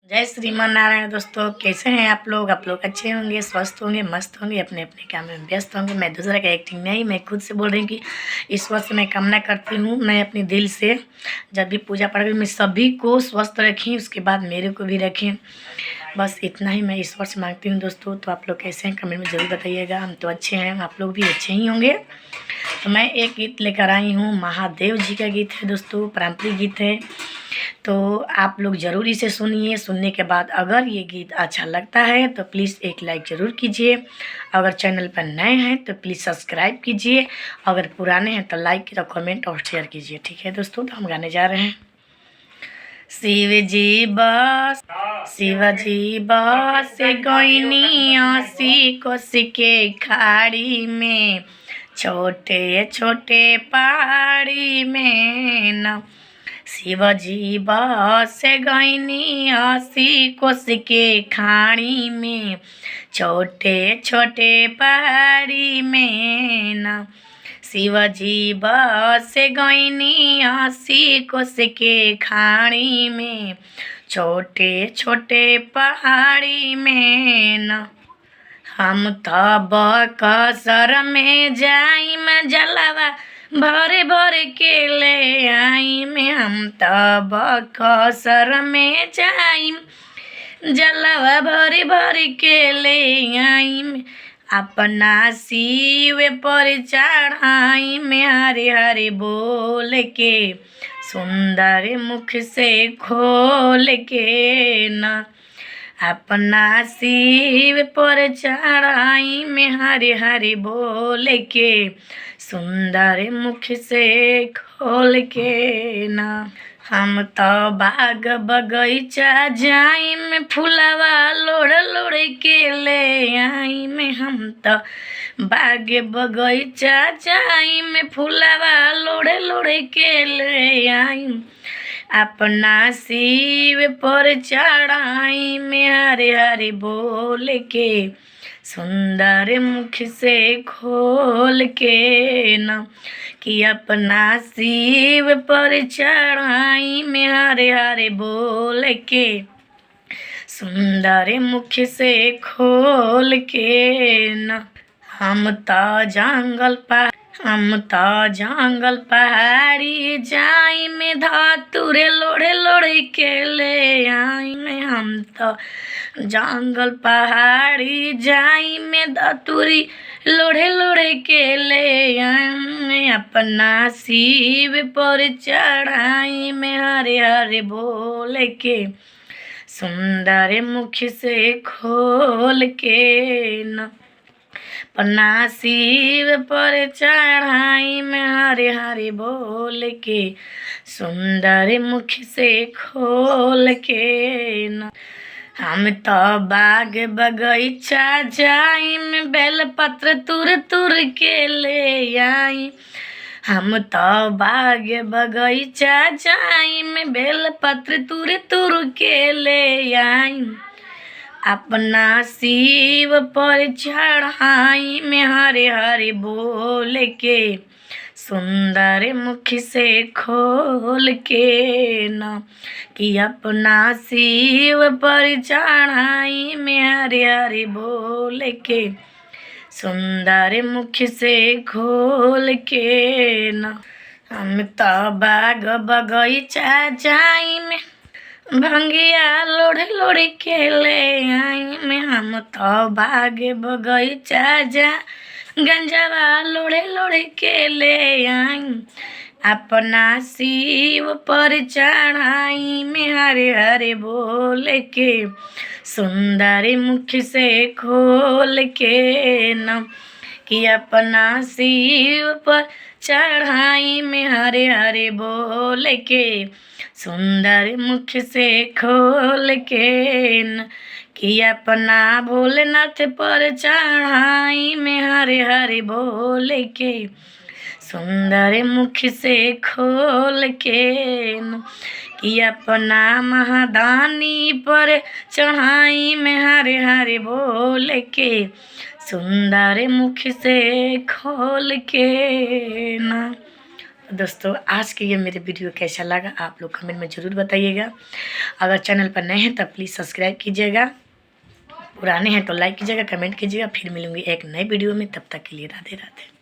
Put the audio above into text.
जय श्रीमान नारायण। दोस्तों कैसे हैं आप लोग अच्छे होंगे, स्वस्थ होंगे, मस्त होंगे, अपने अपने काम में व्यस्त होंगे। मैं दूसरा का एक्टिंग नहीं, मैं खुद से बोल रही हूँ कि ईश्वर से मैं कामना करती हूँ, मैं अपने दिल से जब भी पूजा पाठ में सभी को स्वस्थ रखें, उसके बाद मेरे को भी रखें। बस इतना ही मैं ईश्वर से मांगती हूँ दोस्तों। तो आप लोग कैसे हैं कमेंट में ज़रूर बताइएगा। हम तो अच्छे हैं, आप लोग भी अच्छे ही होंगे। तो मैं एक गीत लेकर आई हूँ, महादेव जी का गीत है दोस्तों, पारंपरिक गीत है। तो आप लोग ज़रूर इसे सुनिए। सुनने के बाद अगर ये गीत अच्छा लगता है तो प्लीज़ एक लाइक ज़रूर कीजिए। अगर चैनल पर नए हैं तो प्लीज़ सब्सक्राइब कीजिए। अगर पुराने हैं तो लाइक तो कमेंट और शेयर कीजिए। ठीक है दोस्तों, तो हम गाने जा रहे हैं। शिवजी बस गईनी आसी कोसी के खाड़ी में, छोटे छोटे पहाड़ी में न। शिवजी बस गईनी आसी कोस के खाड़ी में, छोटे छोटे पहाड़ी में न। शिवजी बस गईनी आसी कोस के खाड़ी में, छोटे छोटे पहाड़ी में न। हम तब कसर में जाइम जलवा भरे भरे के ले आइम। हम तब कसर में जाइम जलवा भरे भरे के ले आइम। अपना शिव पर चढ़ाइम हरे हरे बोल के, सुंदर मुख से खोल के न। अपना शिव पर चढ़ाई में हरे हरे बोल के, सुंदर मुख से खोल के ना। हम तो बाग बगीचा जाई में फुलवा लोड़ लोड़ के ले आई में। हम तो बाग बगीचा जाई में फुलवा लोड़ लोड़ के ले आई। अपना शिव पर चढ़ाई में हरे हरे बोल के, सुंदर मुख से खोल के न। कि अपना शिव पर चढ़ाई में हरे हरे बोल के, सुंदर मुख से खोल के न। हम जंगल पहाड़ी जाई में धातुरे लोड़े लोड़े के ले आई में। हम तो जंगल पहाड़ी जाई में धातुरी लोड़े लोड़े के ले आई। अपना शिव पर चढ़ाई में हरे हरे बोल के, सुंदर मुख से खोल के न। अपना शिव पर चढ़ाई में हरे हरे बोल के, सुंदर मुख से खोल के न। हम तो बाग बगीचा जाई में बेलपत्र तुर तुर के ले आई। हम तो बाग बगीचा जाई में बेलपत्र तुर तुर के ले आई। अपना शिव पर चढ़ाई में हरे हरे बोल के, सुंदर मुख से खोल के न। कि अपना शिव पर चढ़ाई में हरे हरे बोल के, सुंदर मुख से खोल के न। हम तो बाग बगीचा जाई में भंगिया लोड़ लोड़ के ले आई में। हम तो बाग बगीचा जा गंजवा लोड़े लोड़े के ले आई। अपना शिव पर चढ़ाई में हरे हरे बोल के, सुंदर मुख से खोल के न। कि अपना शिव पर चढ़ाई में हरे हरे बोल के, सुंदर मुख से खोल के न। कि अपना भोलेनाथ पर चढ़ाई में हरे हरे बोल के, सुंदर मुख से खोल के न। कि अपना महादानी पर चढ़ाई में हरे हरे बोल के, सुंदर मुख से खोल के न। दोस्तों आज के ये मेरे वीडियो कैसा लगा आप लोग कमेंट में ज़रूर बताइएगा। अगर चैनल पर नए हैं तो प्लीज़ सब्सक्राइब कीजिएगा, पुराने हैं तो लाइक कीजिएगा, कमेंट कीजिएगा। फिर मिलूंगी एक नई वीडियो में, तब तक के लिए राधे राधे।